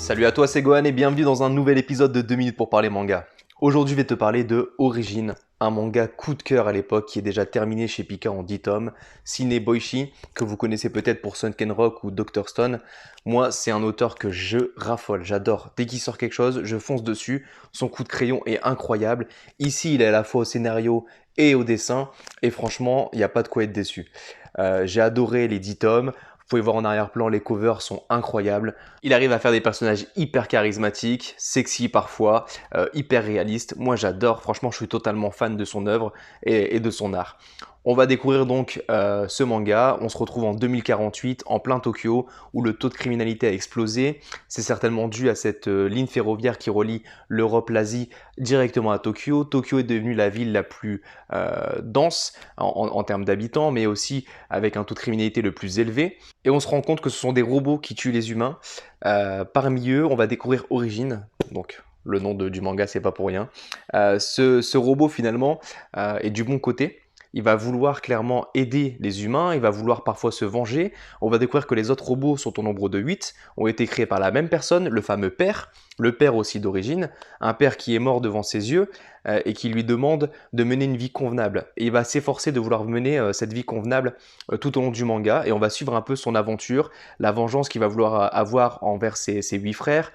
Salut à toi, c'est Gohan et bienvenue dans un nouvel épisode de 2 minutes pour parler manga. Aujourd'hui, je vais te parler de Origin, un manga coup de cœur à l'époque qui est déjà terminé chez Pika en 10 tomes, signé Boichi, que vous connaissez peut-être pour Sunken Rock ou Dr. Stone. Moi, c'est un auteur que je raffole, j'adore. Dès qu'il sort quelque chose, je fonce dessus. Son coup de crayon est incroyable. Ici, il est à la fois au scénario et au dessin, et franchement, il n'y a pas de quoi être déçu. J'ai adoré les 10 tomes. Vous pouvez voir en arrière-plan, les covers sont incroyables. Il arrive à faire des personnages hyper charismatiques, sexy parfois, hyper réalistes. Moi j'adore, franchement je suis totalement fan de son œuvre et de son art. On va découvrir donc ce manga, on se retrouve en 2048 en plein Tokyo où le taux de criminalité a explosé. C'est certainement dû à cette ligne ferroviaire qui relie l'Europe, l'Asie directement à Tokyo. Tokyo est devenue la ville la plus dense en termes d'habitants mais aussi avec un taux de criminalité le plus élevé. Et on se rend compte que ce sont des robots qui tuent les humains. Parmi eux, on va découvrir Origin, donc le nom du manga, c'est pas pour rien. Ce robot, finalement, est du bon côté. Il va vouloir clairement aider les humains, il va vouloir parfois se venger. On va découvrir que les autres robots sont au nombre de 8, ont été créés par la même personne, le fameux père, le père aussi d'Origin, un père qui est mort devant ses yeux et qui lui demande de mener une vie convenable. Et il va s'efforcer de vouloir mener cette vie convenable tout au long du manga et on va suivre un peu son aventure, la vengeance qu'il va vouloir avoir envers ses 8 frères.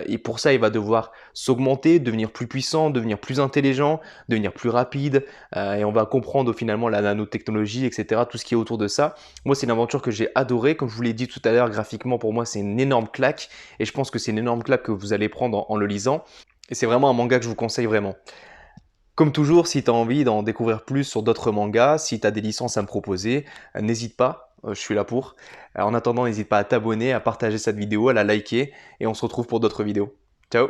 Et pour ça, il va devoir s'augmenter, devenir plus puissant, devenir plus intelligent, devenir plus rapide. Et on va comprendre finalement la nanotechnologie, etc., tout ce qui est autour de ça. Moi, c'est une aventure que j'ai adorée. Comme je vous l'ai dit tout à l'heure, graphiquement, pour moi, c'est une énorme claque. Et je pense que c'est une énorme claque que vous allez prendre en le lisant. Et c'est vraiment un manga que je vous conseille vraiment. Comme toujours, si tu as envie d'en découvrir plus sur d'autres mangas, si tu as des licences à me proposer, n'hésite pas, je suis là pour. En attendant, n'hésite pas à t'abonner, à partager cette vidéo, à la liker, et on se retrouve pour d'autres vidéos. Ciao!